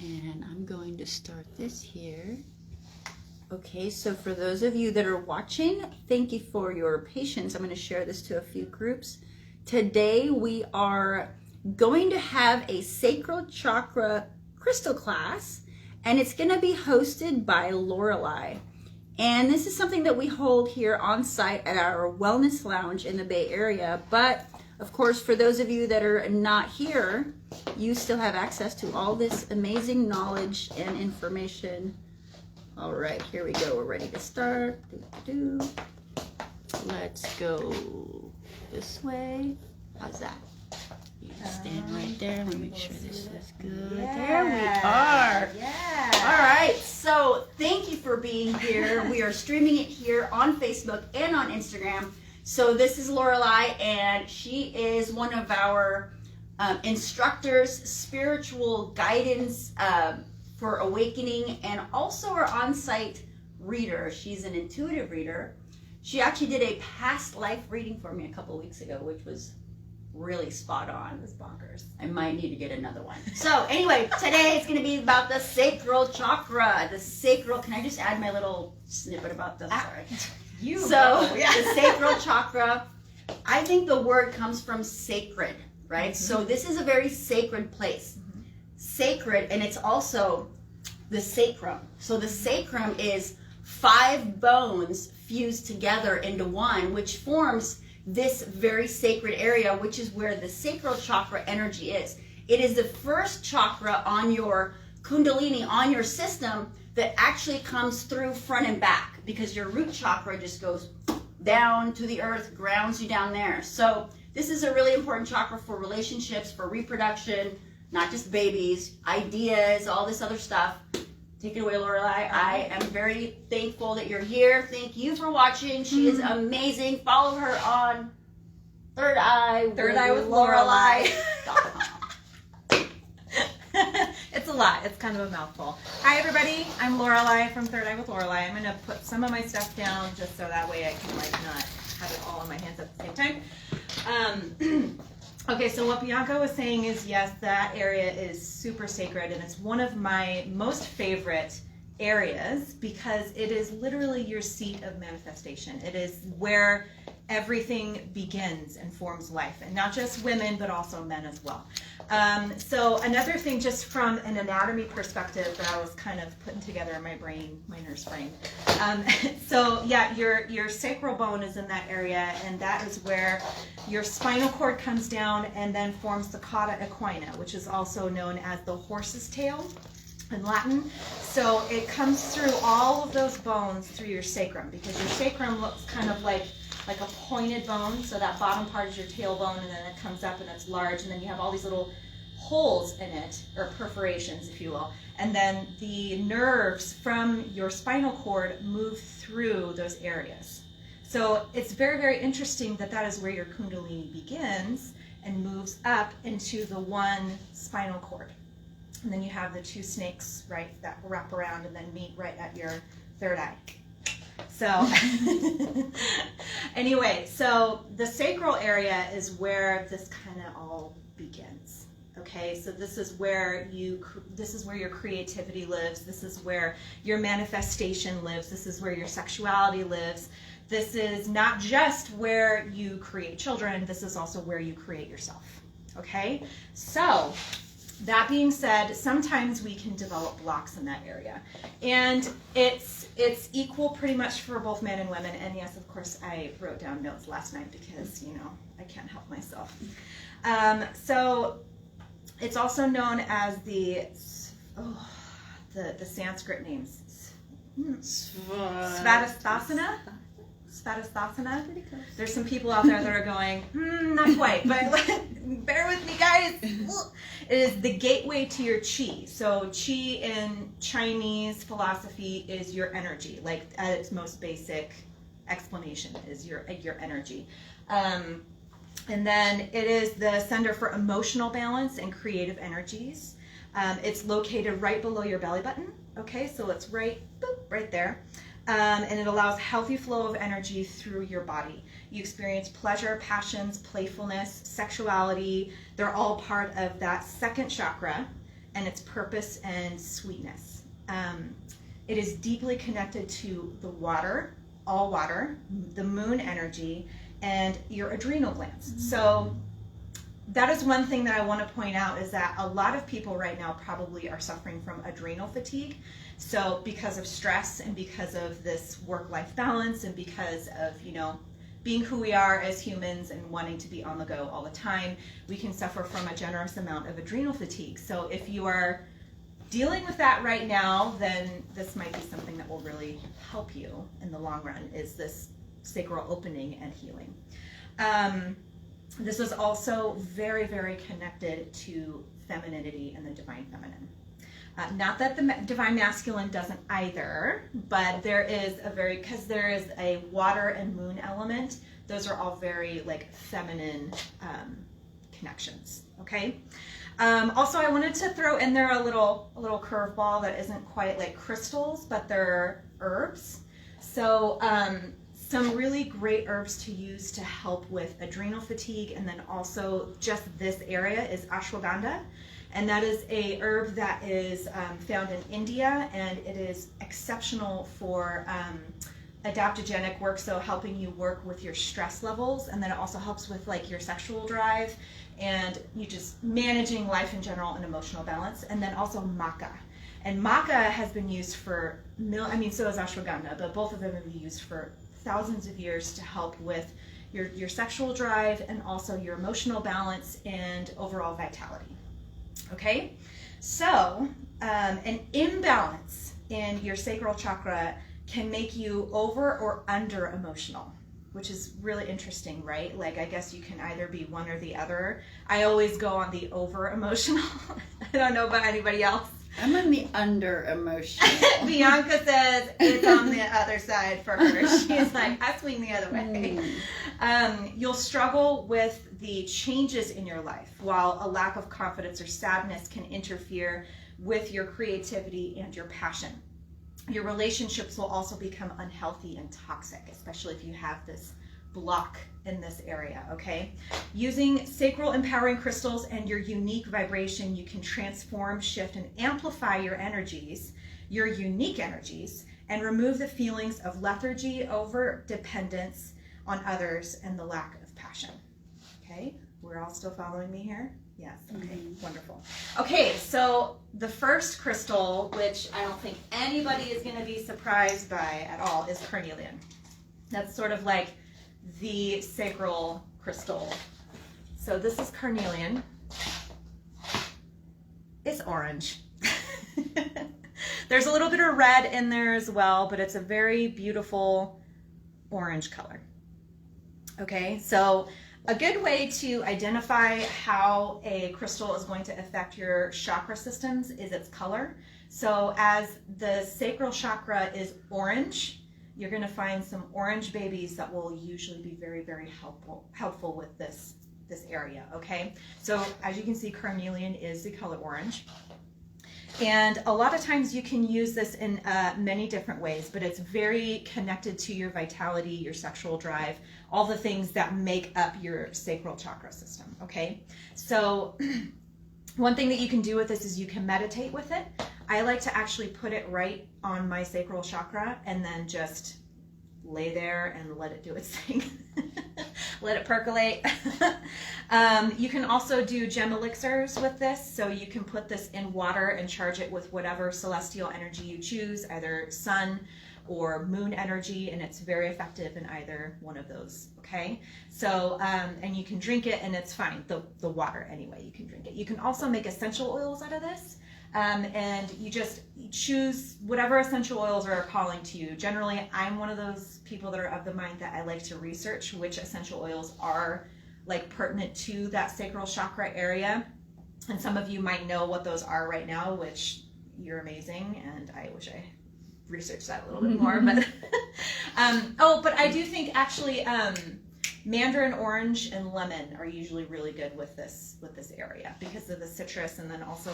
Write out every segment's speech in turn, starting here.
And I'm going to start this here. Okay, so for those of you that are watching, thank you for your patience. I'm going to share this to a few groups. Today we are going to have a Sacral Chakra crystal class, and it's going to be hosted by Lorelei. And this is something that we hold here on site at our wellness lounge in the Bay Area. But of course, for those of you that are not here, you still have access to all this amazing knowledge and information. All right, here we go. We're ready to start. Let's go this way. How's that? You stand right there. Let me make sure this is good. Yeah. There we are. Yeah. All right. So thank you for being here. We are streaming it here on Facebook and on Instagram. So this is Lorelei, and she is one of our instructors, spiritual guidance for awakening, and also our on-site reader. She's an intuitive reader. She actually did a past life reading for me a couple weeks ago, which was really spot on. It was bonkers. I might need to get another one. So anyway, today it's going to be about the Sacral Chakra. The Sacral, can I just add my little snippet about this? Sorry. The Sacral Chakra, I think the word comes from sacred, right? Mm-hmm. So this is a very sacred place. Mm-hmm. Sacred, and it's also the sacrum. So the sacrum is 5 bones fused together into one, which forms this very sacred area, which is where the Sacral Chakra energy is. It is the first chakra on your Kundalini, on your system, that actually comes through front and back, because your root chakra just goes down to the earth, grounds you down there. So this is a really important chakra for relationships, for reproduction, not just babies, ideas, all this other stuff. Take it away, Lorelei. I am very thankful that you're here. Thank you for watching. She is amazing. Follow her on Third Eye with Lorelei. It's a lot. It's kind of a mouthful. Hi, everybody. I'm Lorelei from Third Eye with Lorelei. I'm going to put some of my stuff down just so that way I can not have it all in my hands at the same time. Okay, so what Bianca was saying is, yes, that area is super sacred, and it's one of my most favorite areas because it is literally your seat of manifestation. It is where everything begins and forms life, and not just women, but also men as well. So another thing, just from an anatomy perspective that I was kind of putting together in my brain, my nurse brain. So yeah, your sacral bone is in that area, and that is where your spinal cord comes down and then forms the cauda equina, which is also known as the horse's tail in Latin. So it comes through all of those bones through your sacrum, because your sacrum looks kind of like a pointed bone. So that bottom part is your tailbone, and then it comes up and it's large, and then you have all these little holes in it, or perforations, if you will. And then the nerves from your spinal cord move through those areas. So it's very, very interesting that that is where your Kundalini begins and moves up into the one spinal cord. And then you have the 2 snakes, right, that wrap around and then meet right at your third eye. So anyway, so the sacral area is where this kind of all begins. Okay, so this is where your creativity lives. This is where your manifestation lives. This is where your sexuality lives. This is not just where you create children. This is also where you create yourself. Okay, so that being said, sometimes we can develop blocks in that area, and it's equal pretty much for both men and women. And yes, of course, I wrote down notes last night because, you know, I can't help myself. So it's also known as the Sanskrit names. Svadhisthana. There's some people out there that are going, not quite, but bear with me, guys. It is the gateway to your chi. So chi in Chinese philosophy is your energy, like at its most basic explanation is your energy. And then it is the center for emotional balance and creative energies. It's located right below your belly button. Okay, so it's right there. And it allows healthy flow of energy through your body. You experience pleasure, passions, playfulness, sexuality. They're all part of that second chakra. and its purpose and sweetness. It is deeply connected to the water, all water, the moon energy, and your adrenal glands. So that is one thing that I want to point out, is that a lot of people right now probably are suffering from adrenal fatigue. So because of stress and because of this work-life balance and because of, being who we are as humans and wanting to be on the go all the time, we can suffer from a generous amount of adrenal fatigue. So if you are dealing with that right now, then this might be something that will really help you in the long run, is this sacral opening and healing. This is also very, very connected to femininity and the divine feminine. Not that the divine masculine doesn't either, but there is because there is a water and moon element. Those are all very like feminine connections, okay? Also, I wanted to throw in there a little curveball that isn't quite like crystals, but they're herbs. So some really great herbs to use to help with adrenal fatigue, and then also just this area is ashwagandha. And that is a herb that is found in India, and it is exceptional for adaptogenic work, so helping you work with your stress levels, and then it also helps with like your sexual drive and you just managing life in general and emotional balance. And then also maca. And maca has been used for, so is ashwagandha, but both of them have been used for thousands of years to help with your sexual drive and also your emotional balance and overall vitality. Okay, so an imbalance in your sacral chakra can make you over or under emotional, which is really interesting, right? Like, I guess you can either be one or the other. I always go on the over emotional. I don't know about anybody else. I'm on the under emotional. Bianca says it's on the other side for her. She's like, I swing the other way. You'll struggle with the changes in your life, while a lack of confidence or sadness can interfere with your creativity and your passion. Your relationships will also become unhealthy and toxic, especially if you have this block in this area, okay? Using sacral empowering crystals and your unique vibration, you can transform, shift, and amplify your energies, your unique energies, and remove the feelings of lethargy, over dependence on others, and the lack of passion. Okay, we're all still following me here? Yes, okay, wonderful. Okay, so the first crystal, which I don't think anybody is going to be surprised by at all, is carnelian. That's sort of like the sacral crystal. So this is carnelian. It's orange. There's a little bit of red in there as well, but it's a very beautiful orange color. Okay, so a good way to identify how a crystal is going to affect your chakra systems is its color. So as the sacral chakra is orange, you're going to find some orange babies that will usually be very, very helpful with this area, okay? So as you can see, carnelian is the color orange. And a lot of times you can use this in many different ways, but it's very connected to your vitality, your sexual drive, all the things that make up your sacral chakra system, okay? So one thing that you can do with this is you can meditate with it. I like to actually put it right on my sacral chakra and then just lay there and let it do its thing. Let it percolate. You can also do gem elixirs with this. So you can put this in water and charge it with whatever celestial energy you choose, either sun or moon energy, and it's very effective in either one of those, okay? So, and you can drink it and it's fine, the water anyway, you can drink it. You can also make essential oils out of this. And you just choose whatever essential oils are calling to you. Generally, I'm one of those people that are of the mind that I like to research which essential oils are like pertinent to that sacral chakra area. And some of you might know what those are right now, which you're amazing, and I wish I researched that a little bit more. But but I do think actually mandarin orange and lemon are usually really good with this area because of the citrus, and then also,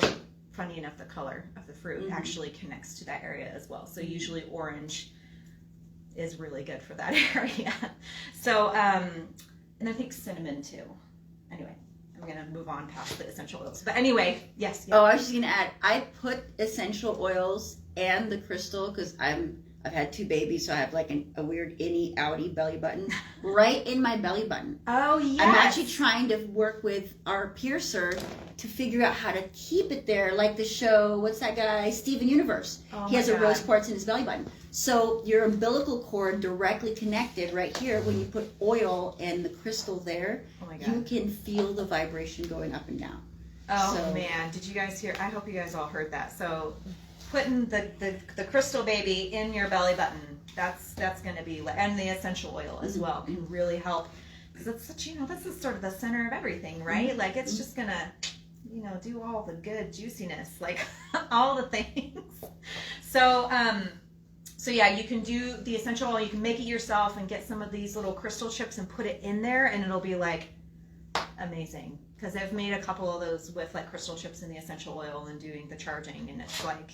funny enough, the color of the fruit actually connects to that area as well. So usually orange is really good for that area. So, and I think cinnamon too. Anyway, I'm going to move on past the essential oils. But anyway, yes. Oh, I was just going to add, I put essential oils and the crystal, because I've had 2 babies, so I have like a weird innie outie belly button right in my belly button. Oh, yes. I'm actually trying to work with our piercer to figure out how to keep it there, like the show, what's that guy, Steven Universe. Oh, he has my a God. rose quartz in his belly button. So your umbilical cord directly connected right here, when you put oil and the crystal there, Oh my God. you can feel the vibration going up and down. Oh, So- man. Did you guys hear? I hope you guys all heard that. So putting the crystal baby in your belly button, that's going to be, and the essential oil as well can really help, because it's such, this is sort of the center of everything, right? Like it's just going to, do all the good juiciness, like all the things. So yeah, you can do the essential oil, you can make it yourself and get some of these little crystal chips and put it in there, and it'll be like amazing. Because I've made a couple of those with like crystal chips in the essential oil and doing the charging, and it's like,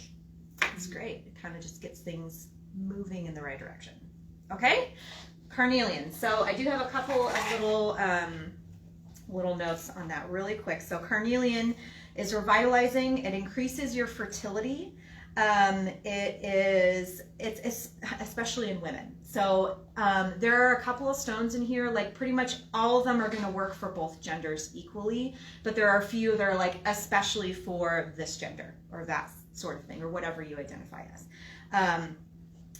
it's great. It kind of just gets things moving in the right direction. Okay, carnelian. So I do have a couple of little notes on that really quick. So carnelian is revitalizing. It increases your fertility. It's especially in women. So there are a couple of stones in here, like pretty much all of them are going to work for both genders equally, but there are a few that are like especially for this gender or that sort of thing, or whatever you identify as.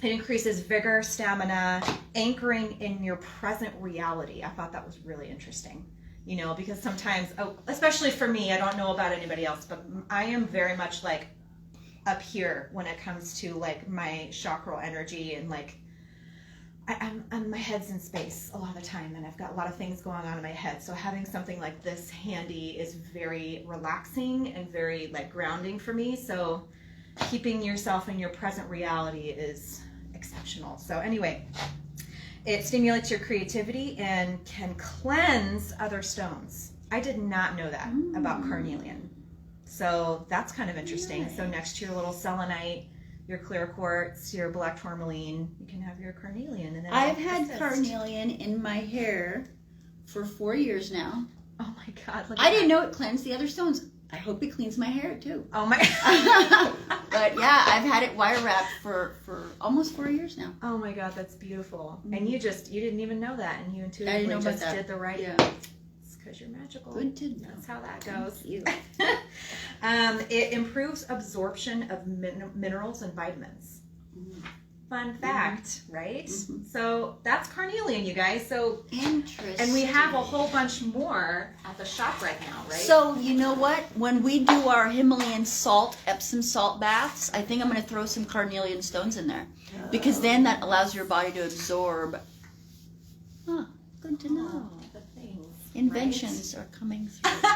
It increases vigor, stamina, anchoring in your present reality. I thought that was really interesting, because sometimes, especially for me, I don't know about anybody else, but I am very much like up here when it comes to like my chakral energy, and like I'm my head's in space a lot of the time, and I've got a lot of things going on in my head. So having something like this handy is very relaxing and very like grounding for me. So keeping yourself in your present reality is exceptional. So anyway, it stimulates your creativity and can cleanse other stones. I did not know that about carnelian. So that's kind of interesting. Nice. So next to your little selenite, your clear quartz, your black tourmaline, you can have your carnelian. And then I've had carnelian in my hair for 4 years now. Oh my God. I didn't know it cleansed the other stones. I hope it cleans my hair too. Oh my. But yeah, I've had it wire wrapped for almost 4 years now. Oh my God, that's beautiful. And you didn't even know that, and you intuitively just did the right. Yeah. It's because you're magical. Good to know. That's how that goes. Thank you. It improves absorption of minerals and vitamins. Fun fact, right? Mm-hmm. So that's carnelian, you guys. So interesting. And we have a whole bunch more at the shop right now, right? So you know what? When we do our Himalayan salt, Epsom salt baths, I think I'm going to throw some carnelian stones in there, because then that allows your body to absorb. Huh, good to know. The things. Inventions are coming through.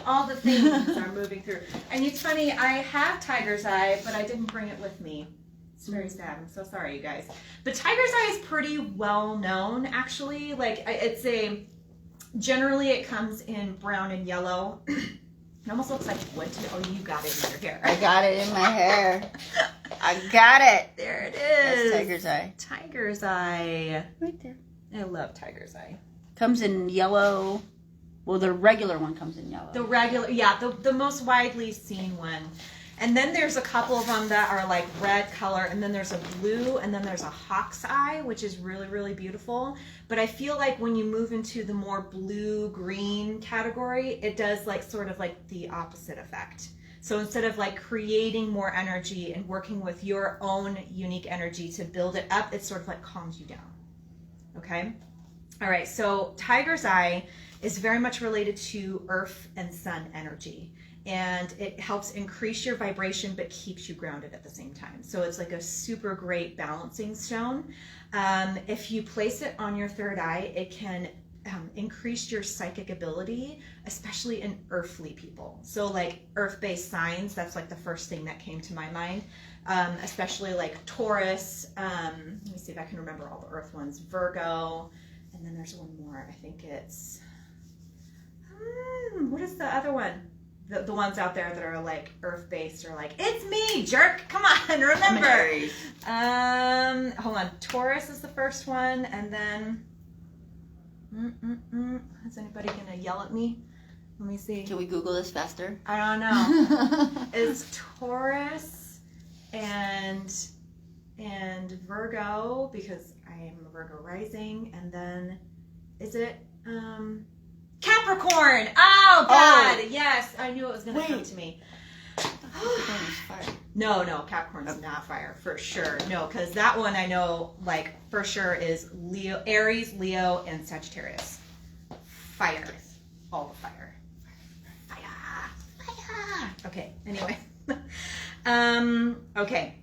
All the things are moving through. And it's funny, I have tiger's eye, but I didn't bring it with me. It's very sad. I'm so sorry, you guys. But tiger's eye is pretty well known, actually. Like, generally it comes in brown and yellow. It almost looks like wood too. Oh, you got it in your hair. I got it in my hair. I got it. There it That's is. tiger's eye. Tiger's eye. Right there. I love tiger's eye. Comes in yellow. Well, the regular one comes in yellow. The regular, yeah, the most widely seen one. And then there's a couple of them that are like red color, and then there's a blue, and then there's a hawk's eye, which is really, really beautiful. But I feel like when you move into the more blue-green category, it does like sort of like the opposite effect. So instead of like creating more energy and working with your own unique energy to build it up, it sort of like calms you down. Okay? All right, so tiger's eye is very much related to earth and sun energy. And it helps increase your vibration but keeps you grounded at the same time. So it's like a super great balancing stone. If you place it on your third eye, it can increase your psychic ability, especially in earthly people. So like earth-based signs, that's like the first thing that came to my mind. Especially like Taurus, let me see if I can remember all the earth ones, Virgo, and then there's one more, I think it's, what is the other one? The ones out there that are like earth-based are like, it's me, jerk, come on, remember. Hold on, Taurus is the first one, and then, is anybody gonna yell at me? Let me see. Can we Google this faster? I don't know. It's Taurus and Virgo, because I am a Virgo rising, and then is it Capricorn? Oh God, yes, I knew it was gonna come to me. No, Capricorn's not fire for sure. No, because that one I know, like for sure, is Leo, Aries, Leo, and Sagittarius. Fire, all the fire. Okay. Anyway, okay.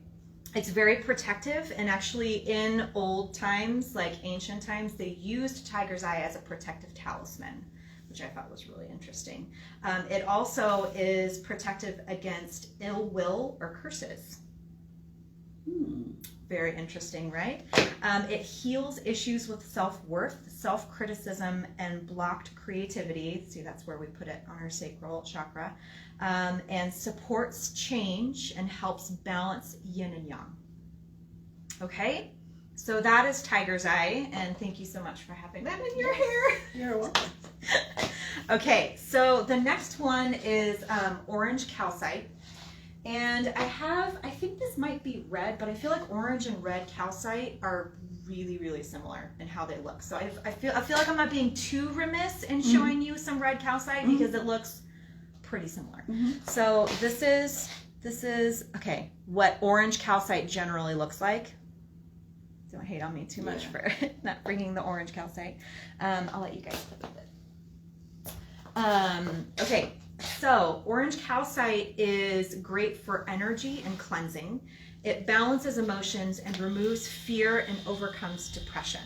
It's very protective, and actually in old times, like ancient times, they used tiger's eye as a protective talisman, which I thought was really interesting. It also is protective against ill will or curses. Very interesting, right? It heals issues with self-worth, self-criticism, and blocked creativity. See, that's where we put it on our sacral chakra. And supports change and helps balance yin and yang. Okay? So that is tiger's eye, and thank you so much for having that in your hair. You're welcome. Okay, so the next one is orange calcite. And I think this might be red, but I feel like orange and red calcite are really, really similar in how they look. So I feel like I'm not being too remiss in showing you some red calcite because it looks pretty similar. So this is okay, what orange calcite generally looks like. Don't hate on me too much for not bringing the orange calcite. I'll let you guys flip it. Okay, so orange calcite is great for energy and cleansing. It balances emotions and removes fear and overcomes depression.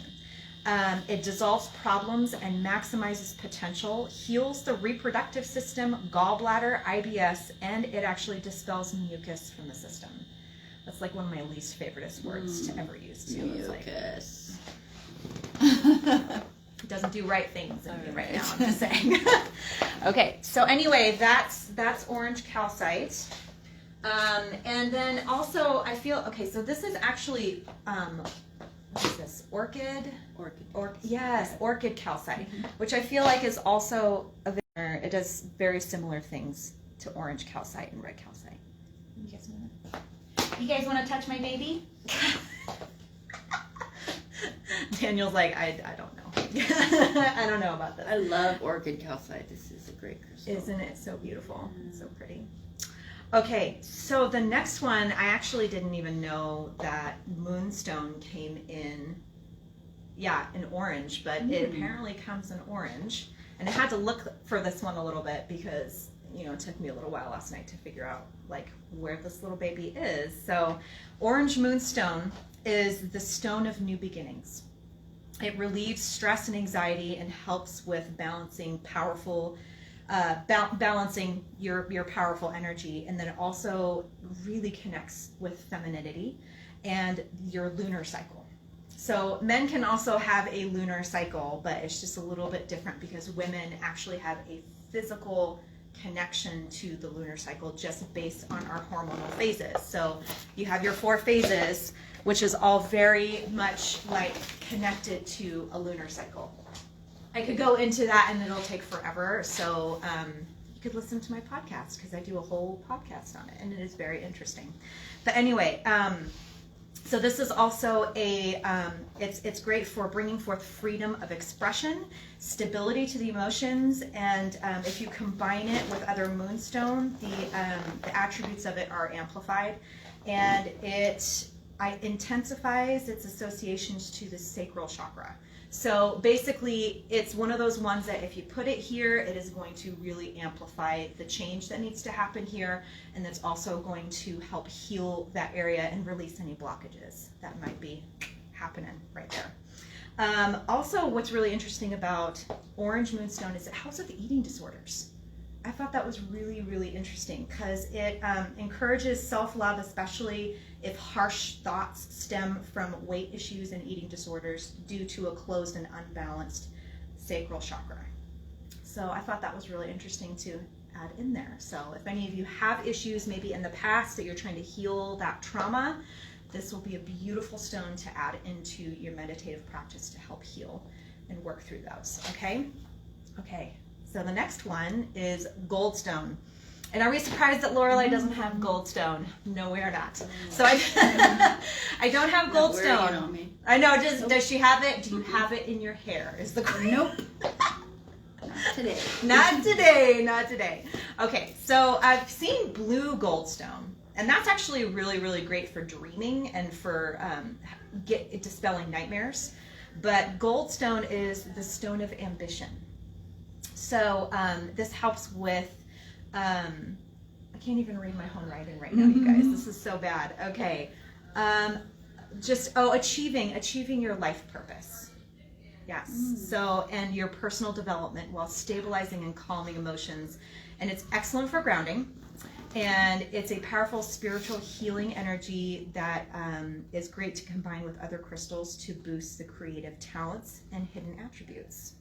It dissolves problems and maximizes potential, heals the reproductive system, gallbladder, IBS, and it actually dispels mucus from the system. That's like one of my least favorite words to ever use too. Mucus. It doesn't do right things in me right now, I'm just saying. Okay, so anyway, that's orange calcite. And then also I feel, okay, so this is actually, what is this? Orchid Calcite, which I feel like is also it does very similar things to orange calcite and red calcite. You guys want to touch my baby? Daniel's like, I don't know. I don't know about this. I love orchid calcite. This is a great crystal. Isn't it so beautiful? It's so pretty. Okay, so the next one, I actually didn't even know that Moonstone came in, in orange, but it apparently comes in orange. And I had to look for this one a little bit because, it took me a little while last night to figure out, like, where this little baby is. So, orange Moonstone is the stone of new beginnings. It relieves stress and anxiety and helps with balancing balancing your powerful energy, and then it also really connects with femininity and your lunar cycle. So men can also have a lunar cycle, but it's just a little bit different because women actually have a physical connection to the lunar cycle just based on our hormonal phases. So you have your 4 phases, which is all very much like connected to a lunar cycle. I could go into that and it'll take forever, so you could listen to my podcast because I do a whole podcast on it and it is very interesting. But anyway, so this is also it's great for bringing forth freedom of expression, stability to the emotions, and if you combine it with other Moonstone, the attributes of it are amplified, and it intensifies its associations to the Sacral Chakra. So basically, it's one of those ones that if you put it here, it is going to really amplify the change that needs to happen here, and that's also going to help heal that area and release any blockages that might be happening right there. Also, what's really interesting about orange Moonstone is it helps with eating disorders. I thought that was really, really interesting because it encourages self-love, especially if harsh thoughts stem from weight issues and eating disorders due to a closed and unbalanced sacral chakra. So I thought that was really interesting to add in there. So if any of you have issues maybe in the past that you're trying to heal that trauma, this will be a beautiful stone to add into your meditative practice to help heal and work through those, okay? Okay. So the next one is Goldstone. And are we surprised that Lorelei doesn't have Goldstone? No, we are not. So I don't have Goldstone. I know. Does she have it? Do you have it in your hair? Is the question. Nope. Not today. Not today. Not today. Okay, so I've seen blue Goldstone, and that's actually really, really great for dreaming and for dispelling nightmares. But Goldstone is the stone of ambition. So this helps with, I can't even read my own writing right now, you guys. This is so bad. Okay. Achieving your life purpose. Yes. So, and your personal development while stabilizing and calming emotions. And it's excellent for grounding. And it's a powerful spiritual healing energy that is great to combine with other crystals to boost the creative talents and hidden attributes.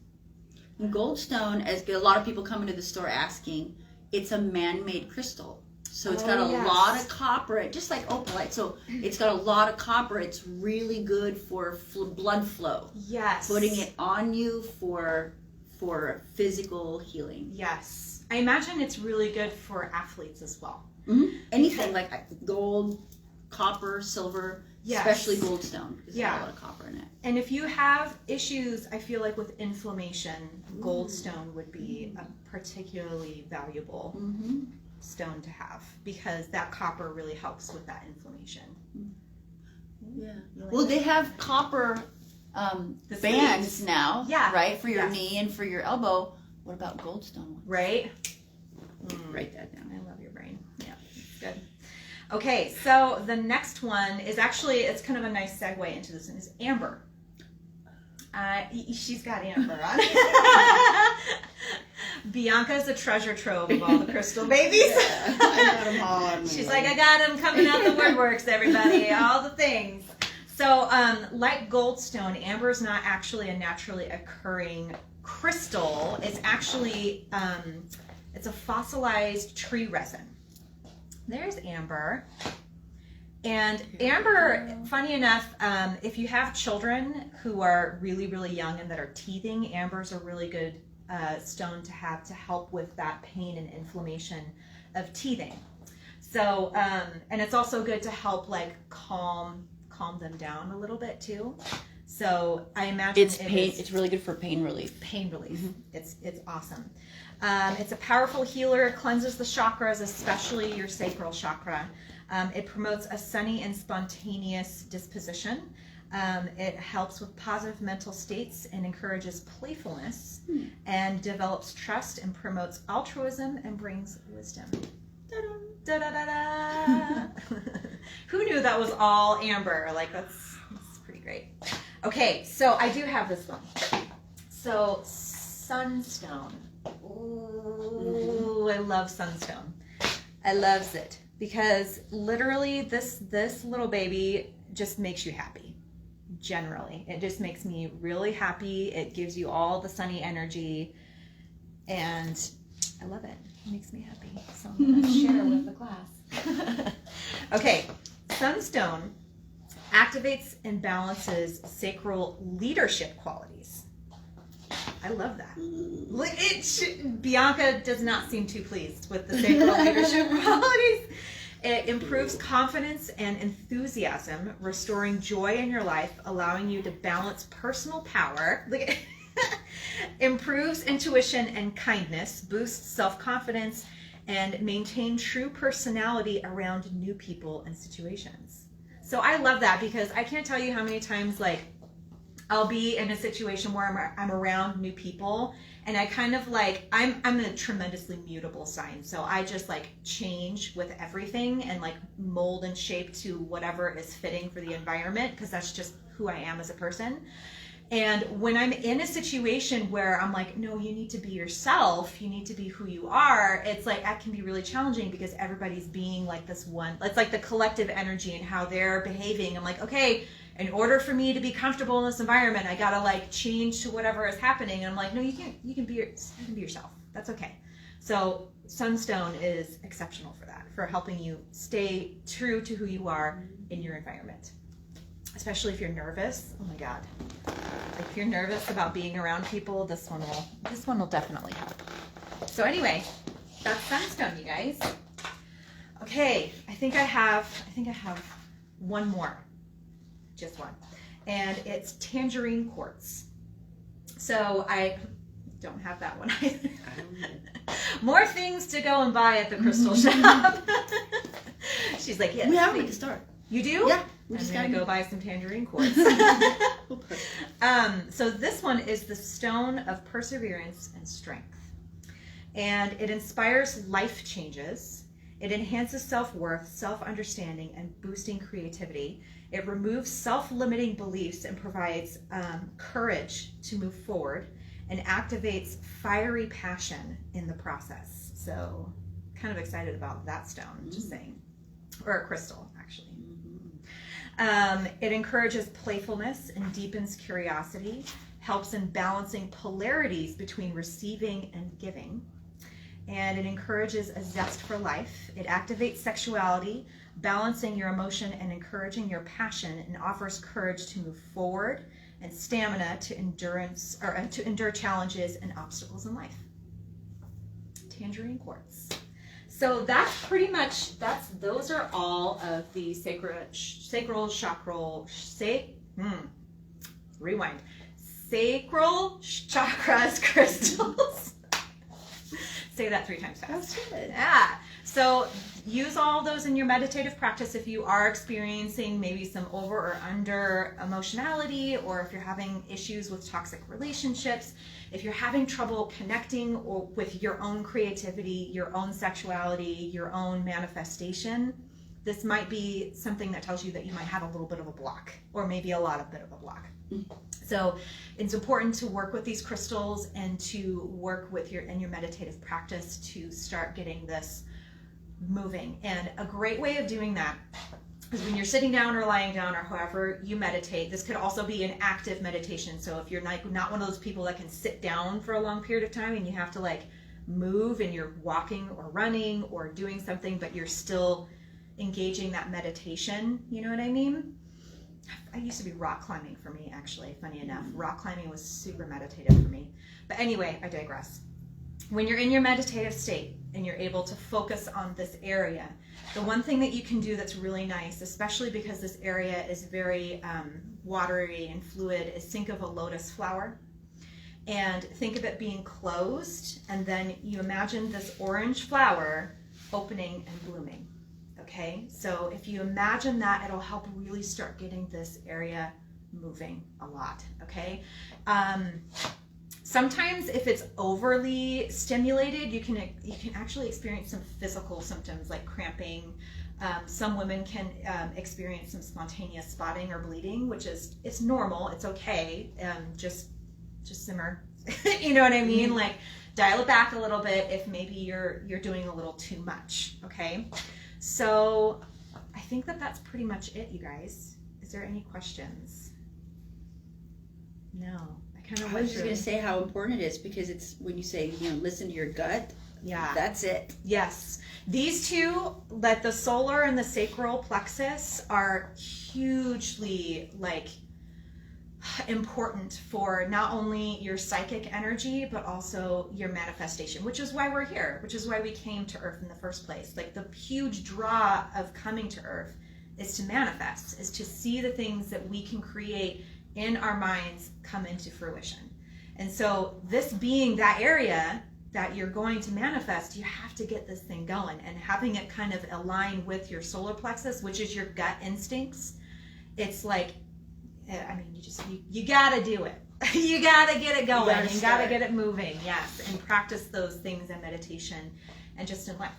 And Goldstone, as a lot of people come into the store asking, it's a man-made crystal. So it's got a lot of copper, just like opalite. So it's got a lot of copper. It's really good for blood flow. Yes. Putting it on you for physical healing. Yes. I imagine it's really good for athletes as well. Mm-hmm. Anything like gold, copper, silver, especially Goldstone. Because it's got a lot of copper in it. And if you have issues, I feel like with inflammation, Goldstone would be a particularly valuable stone to have because that copper really helps with that inflammation. Yeah. Well, they have copper bands now, right? For your knee and for your elbow. What about Goldstone? Right? Write that down. I love your brain. Yeah, it's good. Okay, so the next one is actually, it's kind of a nice segue into this one, is amber. She's got amber on. Bianca's a treasure trove of all the crystal babies. I got them all on. She's like, I got them coming out the woodworks, everybody, all the things. So, like Goldstone, amber is not actually a naturally occurring crystal. It's actually, it's a fossilized tree resin. There's amber. And amber, funny enough, if you have children who are really, really young and that are teething, amber's a really good stone to have to help with that pain and inflammation of teething. So, and it's also good to help like calm them down a little bit too. So I imagine it's really good for pain relief. Pain relief. It's awesome. It's a powerful healer. It cleanses the chakras, especially your sacral chakra. It promotes a sunny and spontaneous disposition. It helps with positive mental states and encourages playfulness and develops trust and promotes altruism and brings wisdom. Da, da, da, da. Who knew that was all amber? Like that's pretty great. Okay, so I do have this one. So sunstone. Ooh, I love sunstone. I loves it because literally this little baby just makes you happy. Generally, it just makes me really happy. It gives you all the sunny energy, and I love it. It makes me happy. So I'm gonna share with the class. Okay, sunstone activates and balances sacral leadership qualities. I love that. Bianca does not seem too pleased with the sacral leadership qualities. It improves confidence and enthusiasm, restoring joy in your life, allowing you to balance personal power. Improves intuition and kindness, boosts self-confidence, and maintain true personality around new people and situations. So I love that because I can't tell you how many times like I'll be in a situation where I'm around new people and I kind of like, I'm a tremendously mutable sign. So I just like change with everything and like mold and shape to whatever is fitting for the environment because that's just who I am as a person. And when I'm in a situation where I'm like, no, you need to be yourself, you need to be who you are, it's like, that can be really challenging because everybody's being like this one, it's like the collective energy and how they're behaving. I'm like, okay, in order for me to be comfortable in this environment, I gotta like change to whatever is happening. And I'm like, no, you can be yourself. That's okay. So sunstone is exceptional for that, for helping you stay true to who you are in your environment. Especially if you're nervous. Oh my God. Like if you're nervous about being around people, this one will definitely help. So anyway, that's sunstone, you guys. Okay, I think I have one more, just one, and it's Tangerine Quartz. So I don't have that one either. More things to go and buy at the crystal shop. She's like, yes. We have to start. You do? Yeah. I'm just gonna go buy some Tangerine Quartz. So this one is the stone of perseverance and strength. And it inspires life changes. It enhances self-worth, self-understanding, and boosting creativity. It removes self-limiting beliefs and provides courage to move forward, and activates fiery passion in the process. So kind of excited about that stone, just saying. Or a crystal, actually. It encourages playfulness and deepens curiosity, helps in balancing polarities between receiving and giving. And it encourages a zest for life. It activates sexuality, balancing your emotion and encouraging your passion, and offers courage to move forward and stamina to endure challenges and obstacles in life. Tangerine Quartz. So that's pretty much, those are all of the sacral chakras crystals. Say that 3 times fast. That's good. Yeah. So use all those in your meditative practice if you are experiencing maybe some over or under emotionality, or if you're having issues with toxic relationships, if you're having trouble connecting or with your own creativity, your own sexuality, your own manifestation. This might be something that tells you that you might have a little bit of a block, or maybe a lot of bit of a block. So it's important to work with these crystals and to work with your meditative practice to start getting this moving. And a great way of doing that is when you're sitting down or lying down or however you meditate. This could also be an active meditation. So if you're not one of those people that can sit down for a long period of time and you have to like move and you're walking or running or doing something, but you're still engaging that meditation, you know what I mean? I used to be rock climbing for me, actually, funny enough. Rock climbing was super meditative for me. But anyway, I digress. When you're in your meditative state and you're able to focus on this area, the one thing that you can do that's really nice, especially because this area is very watery and fluid, is think of a lotus flower. And think of it being closed, and then you imagine this orange flower opening and blooming. Okay, so if you imagine that, it'll help really start getting this area moving a lot. Okay, sometimes if it's overly stimulated, you can actually experience some physical symptoms like cramping. Some women can experience some spontaneous spotting or bleeding, which it's normal. It's okay. Just simmer. You know what I mean? Like dial it back a little bit if maybe you're doing a little too much. Okay. So I think that's pretty much it, you guys. Is there any questions? No. I was just going to say how important it is, because it's when you say, listen to your gut. Yeah. That's it. Yes. These two, like the solar and the sacral plexus, are hugely important for not only your psychic energy, but also your manifestation, which is why we're here, which is why we came to Earth in the first place. Like the huge draw of coming to Earth is to manifest, is to see the things that we can create in our minds come into fruition. And so this being that area that you're going to manifest, you have to get this thing going, and having it kind of align with your solar plexus, which is your gut instincts. It's like, I mean, you gotta do it. You gotta get it going. You gotta get it moving. Yes, and practice those things in meditation and just in life.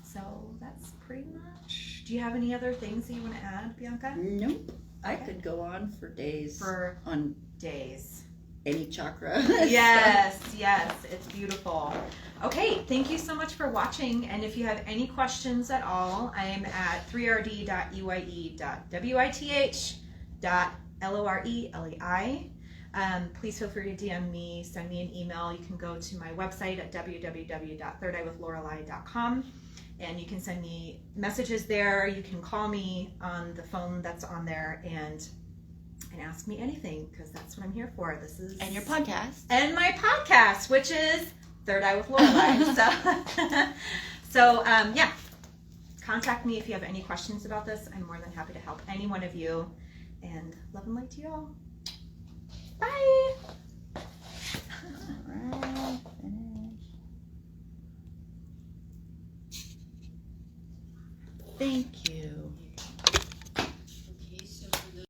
So that's pretty much. Do you have any other things that you want to add, Bianca? Nope. I could go on for days. On days. Any chakra. Yes, it's beautiful. Okay, thank you so much for watching. And if you have any questions at all, I am at 3rd.uie.with.lorelei. Please feel free to DM me, send me an email. You can go to my website at www.thirdeyewithlorelei.com, and you can send me messages there. You can call me on the phone that's on there and ask me anything, because that's what I'm here for. And your podcast. And my podcast, which is Third Eye with Lorelei. So yeah, contact me if you have any questions about this. I'm more than happy to help any one of you. And love and light to you all. Bye. All right, finish. Thank you.